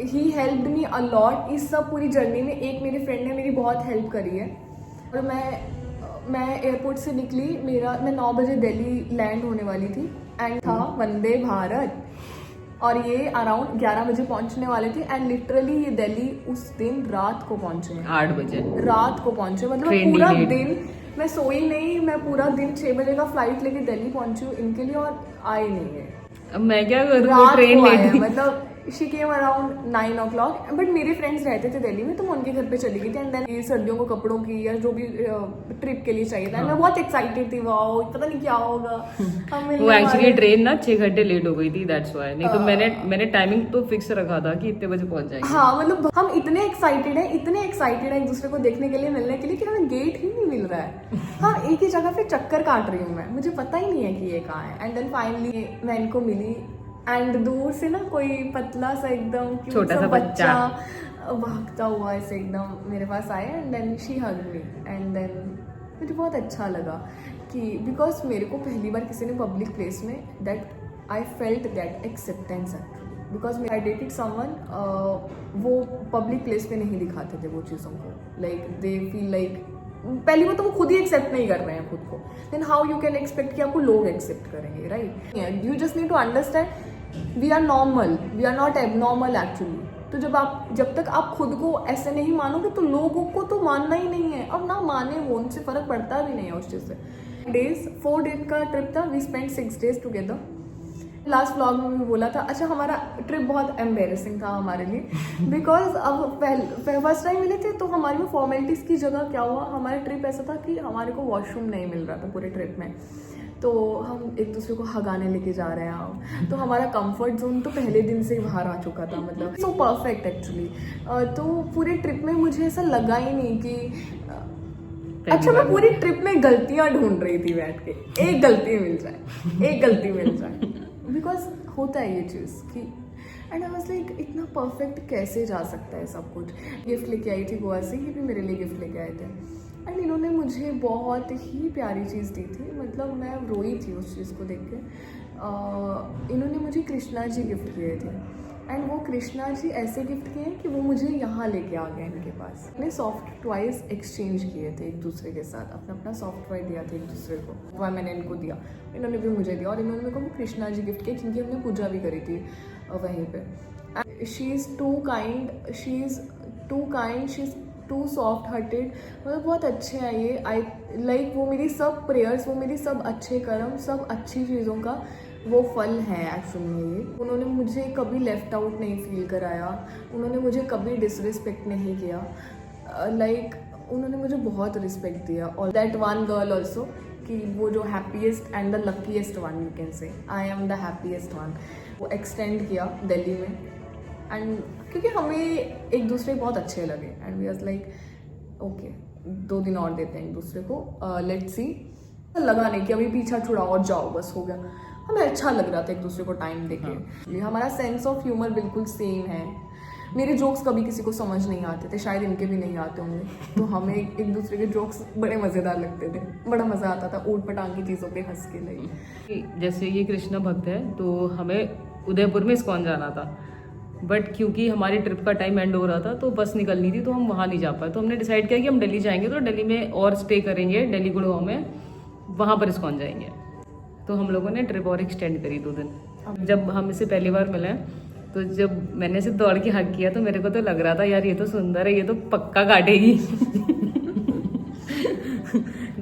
He helped me a lot इस सब पूरी जर्नी में। एक मेरे फ्रेंड ने मेरी बहुत हेल्प करी है। और मैं एयरपोर्ट से निकली, मैं 9 बजे दिल्ली लैंड होने वाली थी एंड था वंदे भारत, और ये अराउंड 11 बजे पहुंचने वाले थे। एंड लिटरली ये दिल्ली उस दिन रात को पहुंचे, 8 बजे रात को पहुंचे। मतलब पूरा दिन मैं सोई नहीं, मैं पूरा दिन 6 बजे का फ्लाइट लेके दिल्ली पहुंची हूँ इनके लिए, और आए नहीं है। अब मैं क्या करूँ, रात ट्रेन को आए हैं। लेट। मतलब she came around 9 o'clock, but मेरे फ्रेंड्स रहते थे दिल्ली में तो मैं उनके घर पे चली गई थी। एंड देन सर्दियों को कपड़ों की या जो भी ट्रिप के लिए चाहिए था, मैं बहुत एक्साइटेड थी, वाओ पता नहीं क्या होगा। वो एक्चुअली ट्रेन ना 6 घंटे लेट हो गई थी, दैट्स व्हाई। नहीं तो मैंने टाइमिंग तो फिक्स रखा था कि इतने बजे पहुंच जाएंगे। हाँ मतलब हम इतने एक्साइटेड है एक दूसरे को देखने के लिए, मिलने के लिए, कि हमें गेट ही नहीं मिल रहा है। हाँ एक ही जगह पे चक्कर काट रही हूँ मैं, मुझे पता ही नहीं है कि ये कहाँ है। एंड देन फाइनली मैं इनको मिली एंड दूर से ना कोई पतला सा एकदम छोटा सा बच्चा भागता हुआ ऐसे एकदम मेरे पास आया। And then she hug me and then मुझे बहुत अच्छा लगा कि बिकॉज मेरे को पहली बार किसी ने पब्लिक प्लेस में that I felt that acceptance actually, because I dated someone वो पब्लिक प्लेस पे नहीं दिखाते थे वो चीज़ों को, लाइक दे फील लाइक पहली बार तो वो खुद ही एक्सेप्ट नहीं कर रहे हैं खुद को, then how you can expect कि आपको लोग एक्सेप्ट करेंगे, right? You just need to understand we are normal, we are not abnormal actually. तो जब तक आप खुद को ऐसे नहीं मानोगे तो लोगों को तो मानना ही नहीं है, अब ना माने वो उनसे फर्क पड़ता भी नहीं है उस चीज़ से। 4 डेज का ट्रिप था, we spend 6 days together. Last vlog में भी बोला था, अच्छा हमारा ट्रिप बहुत एम्बेरसिंग था हमारे लिए, बिकॉज अब फर्स्ट टाइम मिले थे तो हमारे में फॉर्मेलिटीज़ की जगह क्या हुआ, हमारा ट्रिप ऐसा था कि हमारे को वॉशरूम नहीं मिल रहा था पूरे ट्रिप में, तो हम एक दूसरे को हगाने लेके जा रहे हैं, तो हमारा कंफर्ट जोन तो पहले दिन से ही बाहर आ चुका था, मतलब सो परफेक्ट एक्चुअली। तो पूरे ट्रिप में मुझे ऐसा लगा ही नहीं कि अच्छा मैं पूरी ट्रिप में गलतियां ढूंढ रही थी बैठ के, एक गलती मिल जाए बिकॉज होता है ये चीज़ कि एंड आई वाज लाइक इतना परफेक्ट कैसे जा सकता है सब कुछ। गिफ्ट लेके आई थी गोवा से, ये भी मेरे लिए गिफ्ट लेके आए थे एंड इन्होंने मुझे बहुत ही प्यारी चीज़ दी थी, मतलब मैं रोई थी उस चीज़ को देख के। इन्होंने मुझे कृष्णा जी गिफ्ट किए थे एंड वो कृष्णा जी ऐसे गिफ्ट किए हैं कि वो मुझे यहाँ लेके आ गए इनके पास। मैंने सॉफ्ट टॉयज एक्सचेंज किए थे एक दूसरे के साथ, अपना सॉफ्ट टॉय दिया था एक दूसरे को, वह मैंने इनको दिया, इन्होंने भी मुझे दिया और इन्होंने मेरे को वो कृष्णा जी गिफ्ट किए क्योंकि हमने पूजा भी करी थी वहीं पे। She is too kind, she is too soft hearted, मतलब बहुत अच्छे हैं ये। आई लाइक वो मेरी सब प्रेयर्स, वो मेरी सब अच्छे कर्म, सब अच्छी चीज़ों का वो फल है एक्चुअली में ये। उन्होंने मुझे कभी लेफ्ट आउट नहीं फील कराया, उन्होंने मुझे कभी डिसरिस्पेक्ट नहीं किया, लाइक उन्होंने मुझे बहुत रिस्पेक्ट दिया। और दैट वन गर्ल ऑल्सो कि वो जो happiest and the luckiest one, you can say I am the happiest one, वो एक्सटेंड किया दिल्ली में। एंड क्योंकि हमें एक दूसरे बहुत अच्छे लगे and we was like okay 2 दिन और देते हैं एक दूसरे को, लेट्स सी। लगा नहीं कि अभी पीछा छुड़ाओ और जाओ बस हो गया, हमें अच्छा लग रहा था एक दूसरे को टाइम देके। हमारा सेंस ऑफ ह्यूमर बिल्कुल सेम है, मेरे जोक्स कभी किसी को समझ नहीं आते थे, शायद इनके भी नहीं आते होंगे, तो हमें एक दूसरे के जोक्स बड़े मज़ेदार लगते थे, बड़ा मज़ा आता था ऊट पटांग की चीज़ों पे हंस के। लिए जैसे ये कृष्णा भक्त है तो हमें उदयपुर में इस्कॉन जाना था, बट क्योंकि हमारी ट्रिप का टाइम एंड हो रहा था तो बस निकलनी थी तो हम वहाँ नहीं जा पाए, तो हमने डिसाइड किया कि हम दिल्ली जाएंगे, तो दिल्ली में और स्टे करेंगे, दिल्ली गुड़गांव में, वहाँ पर इस्कॉन जाएंगे। तो हम लोगों ने ट्रिप और एक्सटेंड करी 2 दिन। जब हम इससे पहली बार मिले तो जब मैंने इसे दौड़ के हक किया तो मेरे को तो लग रहा था यार ये तो सुंदर है, ये तो पक्का काटेगी।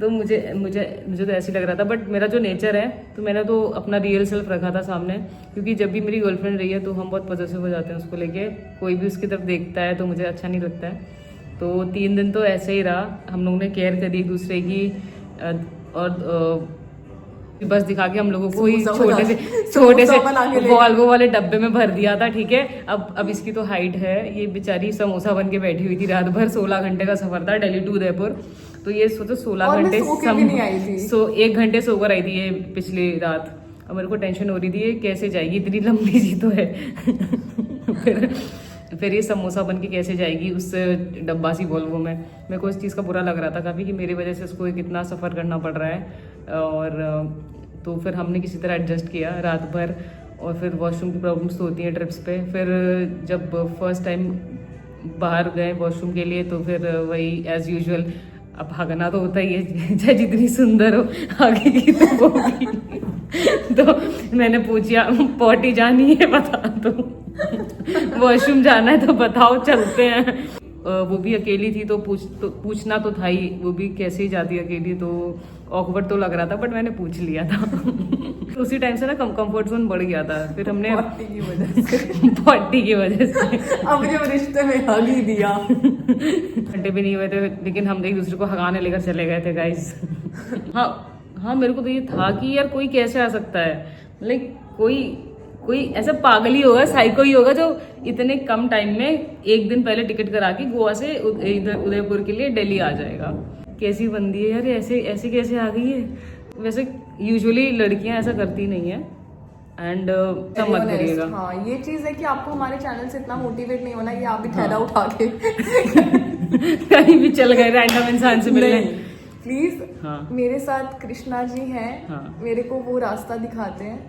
तो मुझे तो ऐसे लग रहा था, बट मेरा जो नेचर है तो मैंने तो अपना रियल सेल्फ रखा था सामने, क्योंकि जब भी मेरी गर्लफ्रेंड रही है तो हम बहुत पॉजिटिव हो जाते हैं उसको लेके, कोई भी उसकी तरफ देखता है तो मुझे अच्छा नहीं लगता है। तो 3 दिन तो ऐसे ही रहा, हम लोगों ने केयर करी एक दूसरे की, और बस दिखा के हम लोगों को छोटे से वॉल्वो वाले डब्बे में भर दिया था, ठीक है। अब इसकी तो हाइट है, ये बेचारी समोसा बन के बैठी हुई थी रात भर, 16 घंटे का सफर था दिल्ली टू उदयपुर, तो ये सोचो 16 घंटे 1 घंटे सोकर आई थी ये पिछली रात। अब मेरे को टेंशन हो रही थी ये कैसे जाएगी, इतनी लंबी सी तो है। फिर ये समोसा बन के कैसे जाएगी उस डब्बा सी वॉल्वो में। मेरे को इस चीज़ का बुरा लग रहा था काफ़ी कि मेरी वजह से उसको कितना सफ़र करना पड़ रहा है, और तो फिर हमने किसी तरह एडजस्ट किया रात भर। और फिर वॉशरूम की प्रॉब्लम्स तो होती हैं ट्रिप्स पे, फिर जब फर्स्ट टाइम बाहर गए वॉशरूम के लिए तो फिर वही एज़ यूजुअल, अब भागना तो होता ही है, चाहे जितनी सुंदर हो आगे की तो होगी। तो मैंने पूछा पॉटी जानी है बता दो, वॉशरूम जाना है तो बताओ चलते हैं। वो भी अकेली थी तो पूछना तो था ही, वो भी कैसे ही जाती अकेली, तो ऑकवर्ड तो लग रहा था, बट मैंने पूछ लिया था। तो उसी टाइम से ना कंफर्ट जोन बढ़ गया था। फिर हमने पॉटी की वजह से पॉटी की वजह से अब जब रिश्ते में हग ही दिया। घंटे भी नहीं हुए थे, लेकिन हम एक दूसरे को हगाने लेकर चले गए थे गाइस। हाँ, मेरे को तो ये था कि यार कोई कैसे आ सकता है, लाइक कोई ऐसा पागल ही होगा, साइको ही होगा, जो इतने कम टाइम में एक दिन पहले टिकट करा के गोवा से इधर उदयपुर के लिए दिल्ली आ जाएगा। कैसी बंदी है यार, ऐसे कैसे आ गई है। वैसे यूजुअली लड़कियां ऐसा करती नहीं है, एंड सब मत करिएगा। हाँ, ये चीज है कि आपको हमारे चैनल से इतना मोटिवेट नहीं होना कि आप भी थैला उठा के कहीं भी चल गए रैंडम इंसान से मिलने। प्लीज हाँ। मेरे साथ कृष्णा जी हैं। हाँ। मेरे को वो रास्ता दिखाते हैं,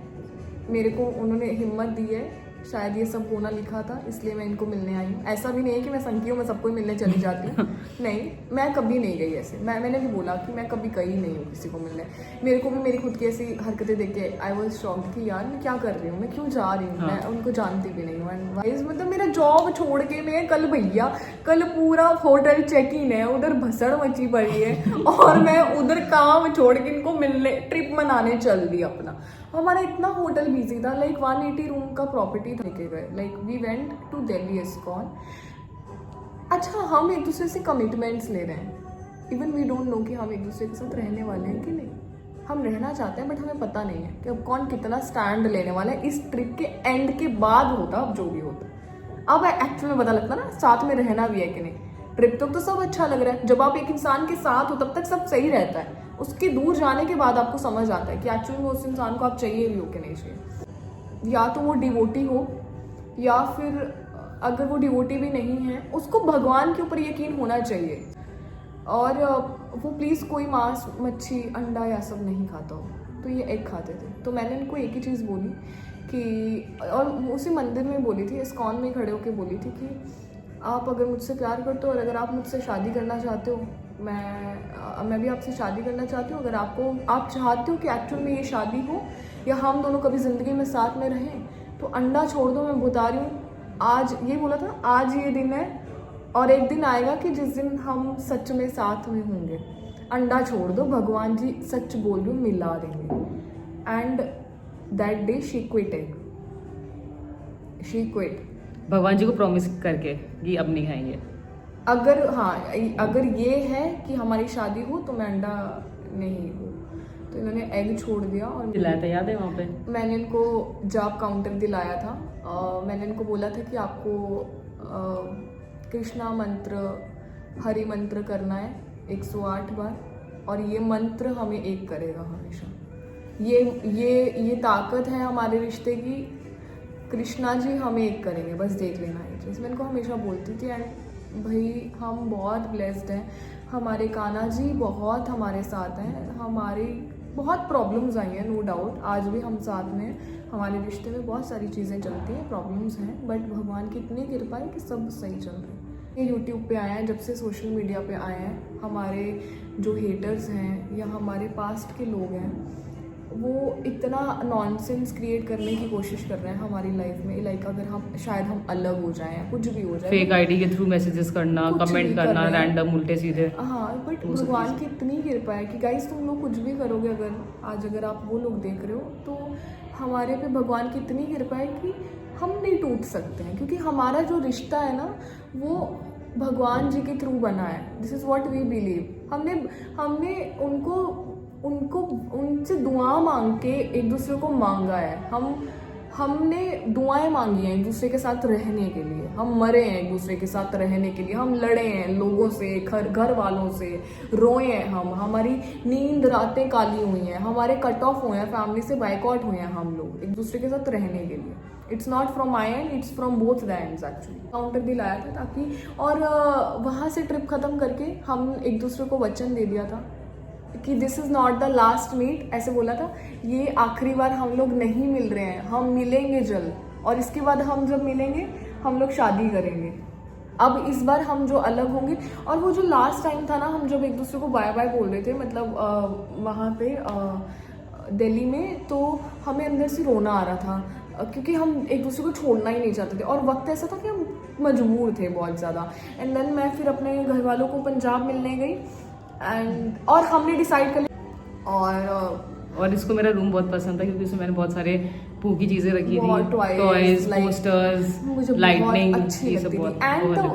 मेरे को उन्होंने हिम्मत दी है। शायद ये सब होना लिखा था, इसलिए मैं इनको मिलने आई हूँ। ऐसा भी नहीं है कि मैं संकी हूँ, मैं सबको मिलने चली जाती हूँ। नहीं, मैं कभी नहीं गई ऐसे। मैंने भी बोला कि मैं कभी गई नहीं हूँ किसी को मिलने। मेरे को भी मेरी खुद की ऐसी हरकतें देख के आई वॉज शॉक्ड कि यार मैं क्या कर रही हूँ, मैं क्यों जा रही हूँ। मैं उनको जानती भी नहीं हूँ। एंड वाइज मतलब मेरा जॉब छोड़ के मैं कल पूरा होटल चेक इन है, उधर भसड़ मची पड़ी है, और मैं उधर काम छोड़ के इनको मिलने ट्रिप मनाने चल दी अपना। हमारा इतना होटल बिजी था, लाइक 180 रूम का प्रॉपर्टी लेके गए। Like we went to Delhi ISKCON. अच्छा, हम एक दूसरे से कमिटमेंट्स ले रहे हैं, इवन वी डोंट नो कि हम एक दूसरे के साथ रहने वाले हैं कि नहीं। हम रहना चाहते हैं, बट हमें पता नहीं है कि अब कौन कितना स्टैंड लेने वाला है। इस ट्रिप के एंड के बाद होता, अब जो भी होता, अब एक्चुअल में पता लगता ना साथ में रहना भी है कि नहीं। ट्रिप तक तो सब अच्छा लग रहा है, जब आप एक इंसान के साथ हो तब तक सब सही रहता है। उसके दूर जाने के बाद आपको समझ आता है कि एक्चुअली में उस इंसान को आप चाहिए भी हो कि नहीं चाहिए। या तो वो डिवोटी हो, या फिर अगर वो डिवोटी भी नहीं है, उसको भगवान के ऊपर यकीन होना चाहिए, और वो प्लीज़ कोई मांस, मच्छी, अंडा या सब नहीं खाता हो। तो ये एग खाते थे। तो मैंने इनको एक ही चीज़ बोली कि, और उसी मंदिर में बोली थी, इस्कॉन में खड़े होकर बोली थी कि आप अगर मुझसे प्यार करते हो और अगर आप मुझसे शादी करना चाहते हो, मैं भी आपसे शादी करना चाहती हूँ। अगर आप चाहते हो कि एक्चुअल में ये शादी हो या हम दोनों कभी ज़िंदगी में साथ में रहें, तो अंडा छोड़ दो। मैं बता रही हूँ, आज ये बोला था, आज ये दिन है और एक दिन आएगा कि जिस दिन हम सच में साथ में होंगे। अंडा छोड़ दो, भगवान जी सच बोल रही हूँ मिला देंगे। And that day she quit egg, she quit. भगवान जी को प्रॉमिस करके कि अब नहीं खाएंगे। अगर ये है कि हमारी शादी हो तो मैं अंडा नहीं हूँ। तो इन्होंने एग छोड़ दिया। और दिलाया था, याद है वहाँ पे मैंने इनको जॉब काउंटर दिलाया था। मैंने इनको बोला था कि आपको कृष्णा मंत्र, हरि मंत्र करना है 108 बार, और ये मंत्र हमें एक करेगा हमेशा। ये ताकत है हमारे रिश्ते की। कृष्णा जी हमें एक करेंगे, बस देख लेना ये चीज़। मैं इनको हमेशा बोलती थी। एंड भाई हम बहुत ब्लेस्ड हैं, हमारे कान्हा जी बहुत हमारे साथ हैं। हमारी बहुत प्रॉब्लम्स आई हैं, नो डाउट, आज भी हम साथ में हैं। हमारे रिश्ते में बहुत सारी चीज़ें चलती हैं, प्रॉब्लम्स हैं, बट भगवान की इतनी कृपा है कि सब सही चल रहा है। ये यूट्यूब पे आए हैं, जब से सोशल मीडिया पे आए हैं, हमारे जो हेटर्स हैं या हमारे पास्ट के लोग हैं, वो इतना नॉनसेंस क्रिएट करने की कोशिश कर रहे हैं हमारी लाइफ में। लाइक अगर हम अलग हो जाएं, कुछ भी हो जाए, फेक आईडी के थ्रू मैसेजेस करना, कमेंट करना रैंडम उल्टे सीधे। हाँ, बट भगवान की इतनी कृपा है कि गाइस तुम लोग कुछ भी करोगे, अगर आप वो लोग देख रहे हो, तो हमारे पे भगवान की इतनी कृपा है कि हम नहीं टूट सकते हैं, क्योंकि हमारा जो रिश्ता है ना, वो भगवान जी के थ्रू बना है। This is what we believe. हमने उनसे दुआ मांग के एक दूसरे को मांगा है। हमने दुआएं मांगी हैं एक दूसरे के साथ रहने के लिए। हम मरे हैं एक दूसरे के साथ रहने के लिए। हम लड़े हैं लोगों से, घर वालों से, रोए हैं हमारी नींद रातें काली हुई हैं, हमारे कट ऑफ हुए हैं, फैमिली से बाइकआउट हुए हैं हम लोग एक दूसरे के साथ रहने के लिए। It's not from my and, it's from both the ends actually. Counter भी लाया था ताकि, और वहाँ से ट्रिप ख़त्म करके हम एक दूसरे को वचन दे दिया था कि this is not the last meet. ऐसे बोला था, ये आखिरी बार हम लोग नहीं मिल रहे हैं, हम मिलेंगे जल्द, और इसके बाद हम जब मिलेंगे हम लोग शादी करेंगे। अब इस बार हम जो अलग होंगे, और वो जो लास्ट टाइम था ना, हम जब एक दूसरे को बाय बाय बोल रहे थे, मतलब वहाँ पे दिल्ली में, तो हमें अंदर से रोना आ रहा था, क्योंकि हम एक दूसरे को छोड़ना ही नहीं चाहते थे। और वक्त ऐसा था कि हम मजबूर थे बहुत ज़्यादा। एंड देन मैं फिर अपने घर वालों को पंजाब मिलने गई और हमने डिसाइड कर लिया। और इसको मेरा रूम बहुत पसंद था क्योंकि उसमें मैंने बहुत सारे पू की चीजें रखी थी, टॉयज, पोस्टर्स, मुझे लाइटनिंग, बहुत अच्छी ये सब लगती बहुत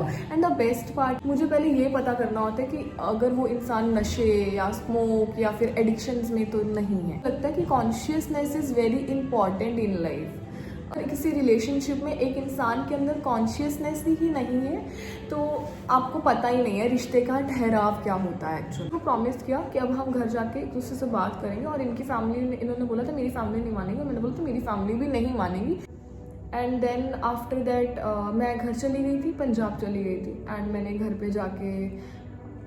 थी। एंड द बेस्ट पार्ट, मुझे पहले ये पता करना होता है कि अगर वो इंसान नशे या स्मोक या फिर एडिक्शंस में तो नहीं है। लगता है कि consciousness is very important in life. किसी रिलेशनशिप में एक इंसान के अंदर कॉन्शियसनेस ही नहीं है तो आपको पता ही नहीं है रिश्ते का ठहराव क्या होता है एक्चुअली। तो प्रॉमिस किया कि अब हम घर जाके एक दूसरे से बात करेंगे, और इनकी फैमिली, इन्होंने बोला था मेरी फैमिली नहीं मानेगी, मैंने बोला तो मेरी फैमिली भी नहीं मानेगी। एंड देन आफ्टर दैट मैं घर चली गई थी, पंजाब चली गई थी। एंड मैंने घर पे जाके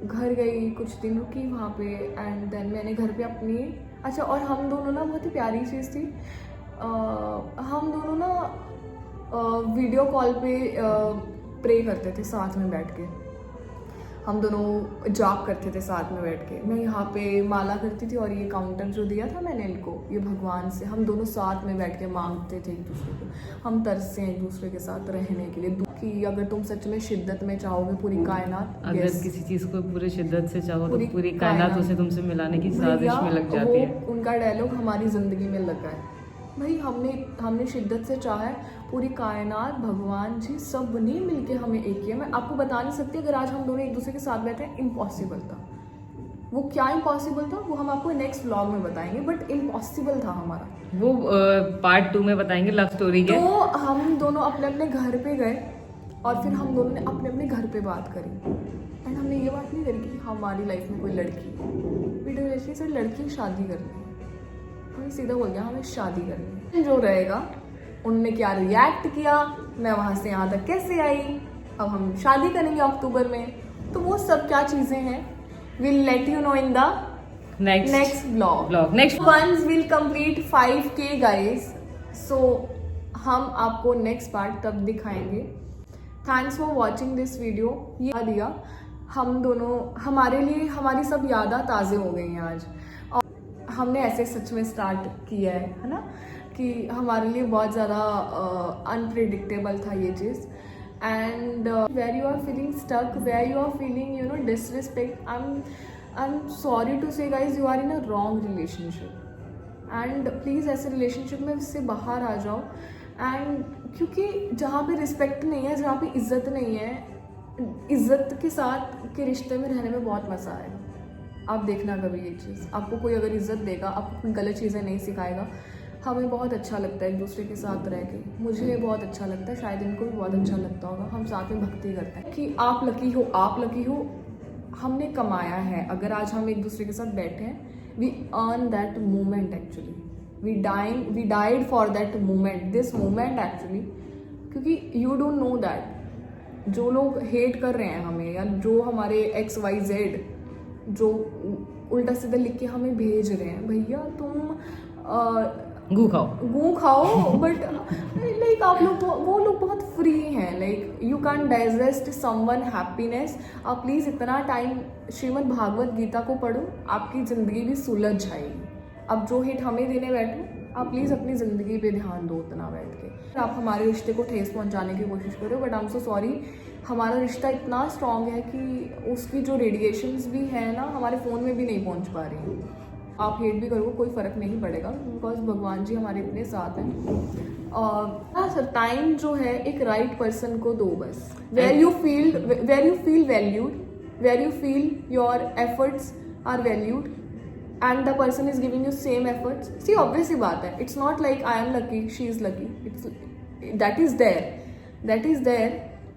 घर गई, कुछ दिन रुकी वहाँ पे। एंड देन मैंने घर पे अपनी और हम दोनों ना, बहुत ही प्यारी चीज़ थी, हम दोनों ना वीडियो कॉल पे प्रे करते थे साथ में बैठ के। हम दोनों जाप करते थे साथ में बैठ के। मैं यहाँ पे माला करती थी और ये काउंटर जो दिया था मैंने इनको, ये भगवान से हम दोनों साथ में बैठ के मांगते थे एक दूसरे को। हम तरसते हैं एक दूसरे के साथ रहने के लिए कि अगर तुम सच में शिद्दत में चाहोगे पूरी कायनात, अगर किसी चीज को पूरी शिद्दत से चाहो तो पूरी कायनात उसे तुमसे मिलाने की साजिश में लग जाती है। उनका डायलॉग हमारी जिंदगी में लगा है भाई। हमने शिद्दत से चाहा है, पूरी कायनात, भगवान जी सब ने मिलके हमें एक किया। मैं आपको बता नहीं सकती, अगर आज हम दोनों एक दूसरे के साथ बैठे हैं, इम्पॉसिबल था। वो क्या इम्पॉसिबल था वो हम आपको नेक्स्ट व्लॉग में बताएंगे, बट इम्पॉसिबल था हमारा वो। पार्ट 2 में बताएंगे लव स्टोरी के। तो हम दोनों अपने अपने घर पे गए और फिर हम दोनों ने अपने अपने घर पे बात करी। एंड हमने ये बात नहीं करी कि हमारी लाइफ में कोई लड़की, वीडियो जैसे सर लड़की शादी करनी है, हमें सीधा बोल गया हमें शादी करनी है। जो रहेगा उनने क्या रिएक्ट किया, मैं वहाँ से यहाँ तक कैसे आई, अब हम शादी करेंगे अक्टूबर में, तो वो सब क्या चीज़ें हैं, will let you know in the next blog. Next once will complete 5K guys, सो हम आपको नेक्स्ट पार्ट तब दिखाएंगे। Thanks for watching this video. ये दिया हम दोनों, हमारे लिए हमारी सब यादें ताज़े हो गई हैं आज। हमने ऐसे सच में स्टार्ट किया है ना, कि हमारे लिए बहुत ज़्यादा अनप्रिडिक्टेबल था ये चीज़। And where you are feeling stuck, where you are feeling you know disrespect, I am sorry to say guys, you are in a wrong relationship. And please ऐसे रिलेशनशिप में इससे बाहर आ जाओ। एंड क्योंकि जहाँ पे रिस्पेक्ट नहीं है, जहाँ पे इज्जत नहीं है, इज्जत के साथ के रिश्ते में रहने में बहुत मज़ा आएगा। आप देखना कभी ये चीज़, आपको कोई अगर इज्जत देगा, आपको कोई गलत चीज़ें नहीं सिखाएगा। हमें बहुत अच्छा लगता है एक दूसरे के साथ रह के, मुझे बहुत अच्छा लगता है, शायद इनको भी बहुत अच्छा लगता होगा। हम साथ में भक्ति करते हैं कि आप लकी हो, आप लकी हो, हमने कमाया है। अगर आज हम एक दूसरे के साथ बैठे हैं, we earn that moment actually, we died for that moment, this moment actually. क्योंकि यू डोंट नो दैट जो लोग हेट कर रहे हैं हमें, या जो हमारे XYZ जो उल्टा सीधा लिख के हमें भेज रहे हैं, भैया तुम गू खाओ बट लाइक आप लोग, वो लोग बहुत फ्री हैं, like you can digest someone happiness. आप प्लीज़ इतना टाइम श्रीमद् भागवत गीता को पढ़ो, आपकी ज़िंदगी भी सुलझ जाएगी। अब जो हिट हमें देने बैठो, आप प्लीज़ अपनी ज़िंदगी पे ध्यान दो उतना बैठ के। आप हमारे रिश्ते को ठेस पहुंचाने की कोशिश करो, but I am so sorry, हमारा रिश्ता इतना स्ट्रॉन्ग है कि उसकी जो रेडिएशंस भी है ना, हमारे फ़ोन में भी नहीं पहुंच पा रही हैं। आप हेट भी करोगे कोई फ़र्क नहीं पड़ेगा, बिकॉज भगवान जी हमारे इतने साथ हैं। हाँ सर, टाइम जो है एक राइट पर्सन को दो बस, where you feel valued, where you feel your efforts are valued and the person is giving you same efforts. See obvious ही बात है, it's not like I am lucky, she is lucky, it's that is there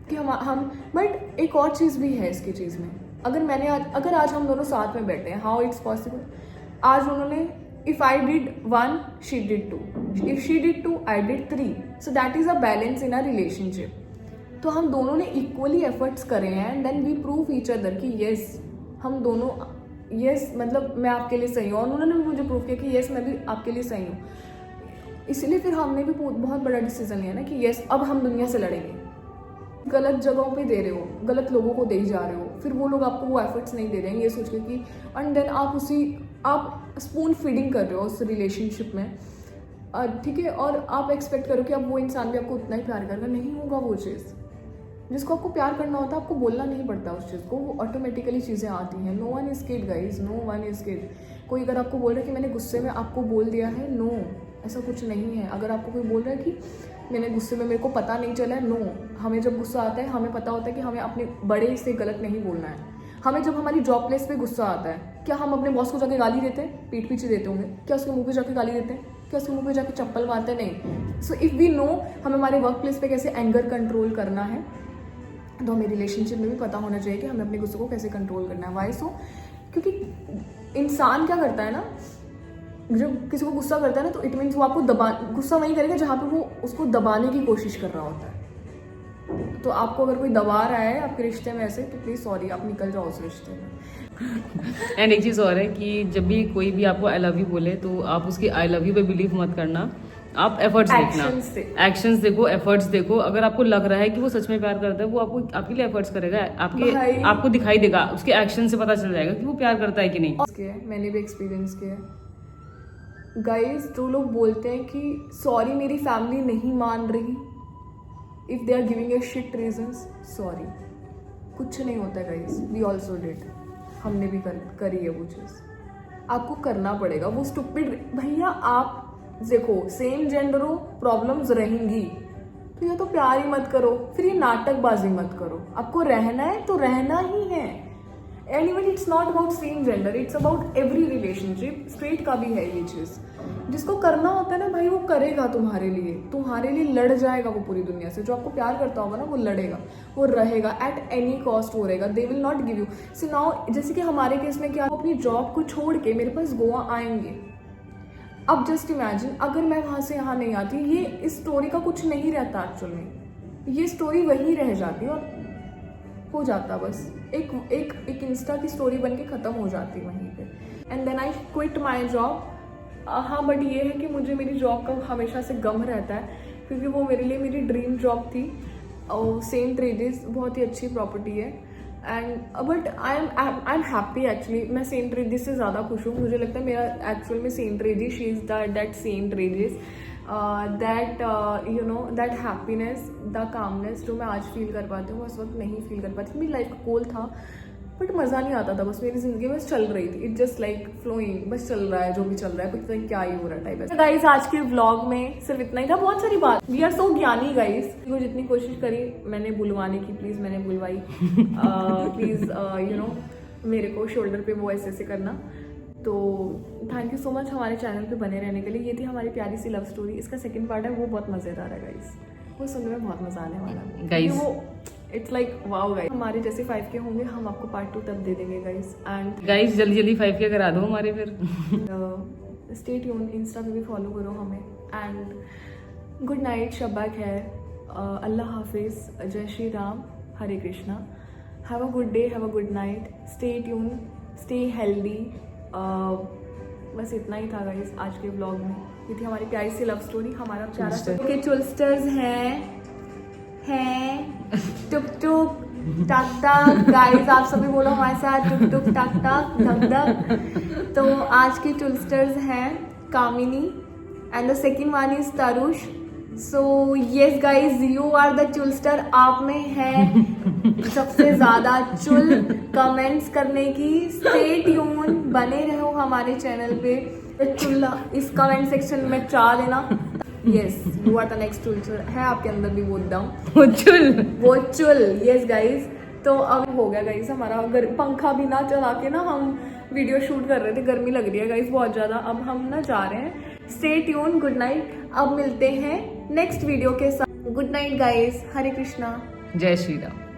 कि हम but एक और चीज़ भी है इसकी चीज़ में। अगर आज हम दोनों साथ में बैठे हैं, हाउ इट्स पॉसिबल, आज उन्होंने if I did 1 she did 2, if she did 2 I did 3, so that is a balance in a relationship. तो हम दोनों ने इक्वली एफर्ट्स करे हैं and then we prove each other कि येस हम दोनों, येस मतलब मैं आपके लिए सही हूँ, और उन्होंने भी मुझे प्रूव किया कि येस मैं भी आपके लिए सही हूँ। इसलिए फिर हमने भी बहुत बड़ा डिसीजन लिया ना कि येस अब हम दुनिया से लड़ेंगे। गलत जगहों पे दे रहे हो, गलत लोगों को दे जा रहे हो, फिर वो लोग आपको वो एफर्ट्स नहीं दे रहे हैं ये सोच के कि, एंड देन आप स्पून फीडिंग कर रहे हो उस रिलेशनशिप में, ठीक है, और आप एक्सपेक्ट करो कि अब वो इंसान भी आपको उतना ही प्यार करेगा, नहीं होगा वो चीज़। जिसको आपको प्यार करना होता है आपको बोलना नहीं पड़ता उस चीज़ को, वो ऑटोमेटिकली चीज़ें आती हैं। No one is kid guys, no one is kid. कोई अगर आपको बोल रहा है कि मैंने गुस्से में आपको बोल दिया है, नो, ऐसा कुछ नहीं है। अगर आपको कोई बोल रहा है कि मैंने गुस्से में, मेरे को पता नहीं चला है, नो। हमें जब गुस्सा आता है हमें पता होता है कि हमें अपने बड़े से गलत नहीं बोलना है। हमें जब हमारी जॉब प्लेस पे गुस्सा आता है, क्या हम अपने बॉस को जाके गाली देते हैं? पीठ पीछे देते होंगे। क्या उसके मुंह पे जाके गाली देते हैं? क्या उसके मुंह पे जाके चप्पल मारते हैं? नहीं। सो इफ़ वी नो हमें हमारे वर्क प्लेस पे कैसे एंगर कंट्रोल करना है, तो हमें रिलेशनशिप में भी पता होना चाहिए कि हमें अपने गुस्से को कैसे कंट्रोल करना है। वाई सो? क्योंकि इंसान क्या करता है ना, जब किसी को गुस्सा करता है ना, तो इट मीन्स वो आपको गुस्सा वहीं करेगा जहाँ पे वो उसको दबाने की कोशिश कर रहा होता है। तो आपको अगर कोई दबा रहा है आपके रिश्ते में ऐसे, तो प्लीज़ सॉरी, आप निकल जाओ उस रिश्ते में। एंड एक चीज़ और है कि जब भी कोई भी आपको आई लव यू बोले तो आप उसकी आई लव यू पे बिलीव मत करना, आप एफर्ट्स देखना, एक्शंस देखो, एफर्ट्स देखो। अगर आपको लग रहा है कि वो सच में प्यार करता है, वो आपको आपके लिए एफर्ट्स करेगा, आपको दिखाई देगा, उसके एक्शन से पता चल जाएगा कि वो प्यार करता है कि नहीं। मैंने भी एक्सपीरियंस किया गाइज। जो लोग बोलते हैं कि सॉरी मेरी फैमिली नहीं मान रही, if they are giving a shit reasons, sorry, कुछ नहीं होता गाइज। वी ऑल्सो डिड, हमने भी करी है वो चीज़। आपको करना पड़ेगा वो स्टूपिड। भैया आप देखो, सेम जेंडर हो, प्रॉब्लम्स रहेंगी, तो या तो प्यार ही मत करो, फिर ये नाटकबाजी मत करो। आपको रहना है तो रहना ही है। Anyone, it's not about same gender, it's about every relationship. Straight का भी है ये चीज़। जिसको करना होता है ना भाई, वो करेगा तुम्हारे लिए लड़ जाएगा वो पूरी दुनिया से। जो आपको प्यार करता होगा ना, वो लड़ेगा, वो रहेगा, एट एनी कॉस्ट वो रहेगा। They will not give you. So now, जैसे कि हमारे केस में क्या, अपनी जॉब को छोड़ के मेरे पास गोवा आएंगे। अब जस्ट इमेजिन, अगर मैं वहाँ से यहाँ नहीं आती, ये इस स्टोरी का कुछ नहीं रहता एक्चुअल में। ये स्टोरी वहीं रह जाती और हो जाता, बस एक इंस्टा की स्टोरी बन के ख़त्म हो जाती वहीं पे। And then I quit my job. हाँ, बट ये है कि मुझे मेरी जॉब का हमेशा से गम रहता है, क्योंकि वो मेरे लिए मेरी ड्रीम जॉब थी। और सेंट रेजिस बहुत ही अच्छी प्रॉपर्टी है, and but I am happy actually. मैं सेंट रेजिस से ज़्यादा खुश हूँ। मुझे लगता है मेरा एक्चुअल में Saint Regis, she is that Saint Regis, that you know, that happiness, the calmness जो मैं आज फील कर पाती हूँ, उस वक्त नहीं फील कर पाती। मेरी लाइफ का गोल था, बट मज़ा नहीं आता था। बस मेरी जिंदगी बस चल रही थी, इट जस्ट लाइक फ्लोइंग, बस चल रहा है जो भी चल रहा है, पता नहीं क्या ही हो रहा है टाइप है। गाइस, आज के व्लॉग में सिर्फ इतना ही था। बहुत सारी बात, वी आर सो ज्ञानी गाइस। वो जितनी कोशिश करी मैंने बुलवाने की, प्लीज़ मैंने बुलवाई। प्लीज़ यू नो, मेरे को शोल्डर पे वो ऐसे करना। तो थैंक यू सो मच हमारे चैनल पे बने रहने के लिए। ये थी हमारी प्यारी सी लव स्टोरी। इसका सेकंड पार्ट है, वो बहुत मज़ेदार है गाइस, वो सुनने में बहुत मज़ा आने वाला है गाइस। वो इट्स लाइक वाओ गाइस। हमारे जैसे 5K होंगे, हम आपको पार्ट 2 तब दे देंगे गाइस। एंड गाइस जल्दी 5K करा दो हमारे फिर। स्टे ट्यून, इंस्टा पे भी फॉलो करो हमें। एंड गुड नाइट, शब्बा खैर, अल्लाह हाफिज़, जय श्री राम, हरे Krishna. Have a good day, have a good night, stay tune, stay healthy. बस इतना ही था गाइस आज के व्लॉग में। ये थी हमारी प्यारी सी लव स्टोरी। हमारा प्यारा के चुलस्टर्स हैं टुक टुक टक टक। गाइस आप सभी बोलो हमारे साथ, टुक टुक टक टक धक धक। तो आज के चुलस्टर्स हैं Kamini, and the second one is Tarush. So yes guys, you are the chulster. आप में है सबसे ज्यादा चुल कमेंट्स करने की। स्टे ट्यून, बने रहो हमारे चैनल पे। चुल इस कमेंट सेक्शन में चा देना। Yes, you are the next chulster. है आपके अंदर भी वो दम, वो चुल। यस गाइज, तो अब हो गया गाइज हमारा पंखा भी ना चला के ना हम वीडियो शूट कर रहे थे। गर्मी लग रही है गाइज बहुत ज़्यादा। अब हम ना जा रहे हैं। Stay tune, good night. अब मिलते हैं नेक्स्ट वीडियो के साथ। गुड नाइट गाइज, हरे कृष्णा, जय श्री राम।